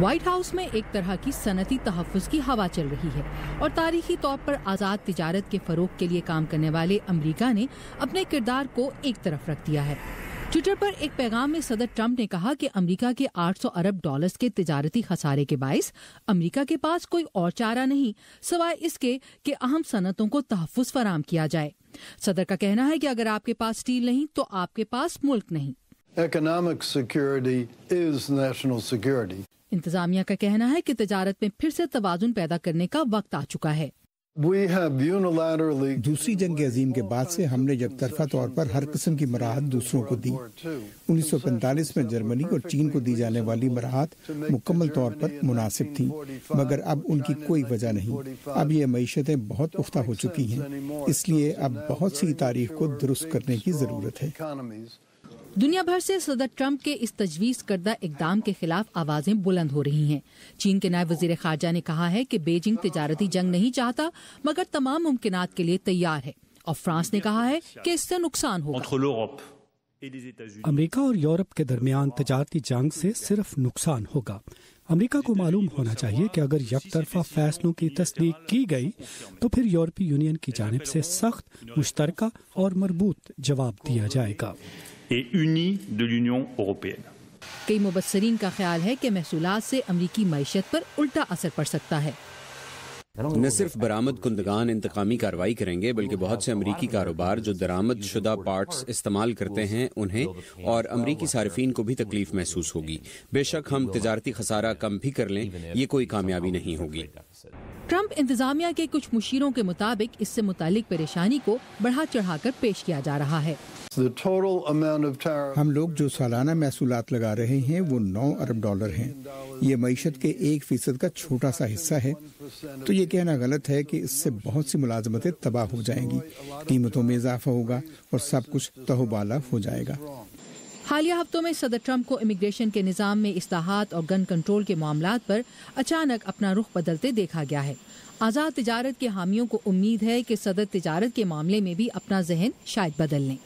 White house میں ایک طرح کی صنعتی تحفظ کی ہوا چل رہی ہے اور تاریخی طور پر آزاد تجارت کے فروغ کے لیے کام کرنے والے امریکہ نے اپنے کردار کو ایک طرف رکھ دیا ہے۔ ٹویٹر پر ایک پیغام میں صدر ٹرمپ نے کہا کہ امریکہ کے 800 ارب ڈالرز کے تجارتی خسارے کے باعث امریکہ کے پاس کوئی اور چارہ نہیں سوائے اس کے کہ اہم صنعتوں کو تحفظ فراہم کیا جائے۔ صدر کا کہنا ہے کہ اگر آپ کے پاس اسٹیل نہیں تو آپ کے پاس ملک نہیں۔ Economic security is national security. انتظامیہ کا کہنا ہے کہ تجارت میں پھر سے توازن پیدا کرنے کا وقت آ چکا ہے۔ دوسری جنگ عظیم کے بعد سے ہم نے یک طرفہ طور پر ہر قسم کی مراحت دوسروں کو دی۔ 1945 میں جرمنی اور چین کو دی جانے والی مراحت مکمل طور پر مناسب تھیں، مگر اب ان کی کوئی وجہ نہیں۔ اب یہ معیشتیں بہت پختہ ہو چکی ہیں، اس لیے اب بہت سی تاریخ کو درست کرنے کی ضرورت ہے۔ دنیا بھر سے صدر ٹرمپ کے اس تجویز کردہ اقدام کے خلاف آوازیں بلند ہو رہی ہیں۔ چین کے نائب وزیر خارجہ نے کہا ہے کہ بیجنگ تجارتی جنگ نہیں چاہتا مگر تمام ممکنات کے لیے تیار ہے، اور فرانس نے کہا ہے کہ اس سے نقصان ہوگا۔ امریکہ اور یورپ کے درمیان تجارتی جنگ سے صرف نقصان ہوگا۔ امریکہ کو معلوم ہونا چاہیے کہ اگر یک طرفہ فیصلوں کی تصدیق کی گئی تو پھر یورپی یونین کی جانب سے سخت، مشترکہ اور مربوط جواب دیا جائے گا۔ کئی مبصرین کا خیال ہے کہ محصولات سے امریکی معیشت پر الٹا اثر پڑ سکتا ہے۔ نہ صرف برآمد کنندگان انتقامی کارروائی کریں گے بلکہ بہت سے امریکی کاروبار جو درآمد شدہ پارٹس استعمال کرتے ہیں انہیں اور امریکی صارفین کو بھی تکلیف محسوس ہوگی۔ بے شک ہم تجارتی خسارہ کم بھی کر لیں، یہ کوئی کامیابی نہیں ہوگی۔ ٹرمپ انتظامیہ کے کچھ مشیروں کے مطابق اس سے متعلق پریشانی کو بڑھا چڑھا کر پیش کیا جا رہا ہے۔ ہم لوگ جو سالانہ محصولات لگا رہے ہیں وہ 9 ارب ڈالر ہیں۔ یہ معیشت کے 1% کا چھوٹا سا حصہ ہے، تو یہ کہنا غلط ہے کہ اس سے بہت سی ملازمتیں تباہ ہو جائیں گی، قیمتوں میں اضافہ ہوگا اور سب کچھ تہوبالا ہو جائے گا۔ حالیہ ہفتوں میں صدر ٹرمپ کو امیگریشن کے نظام میں اصلاحات اور گن کنٹرول کے معاملات پر اچانک اپنا رخ بدلتے دیکھا گیا ہے۔ آزاد تجارت کے حامیوں کو امید ہے کہ صدر تجارت کے معاملے میں بھی اپنا ذہن شاید بدل لیں۔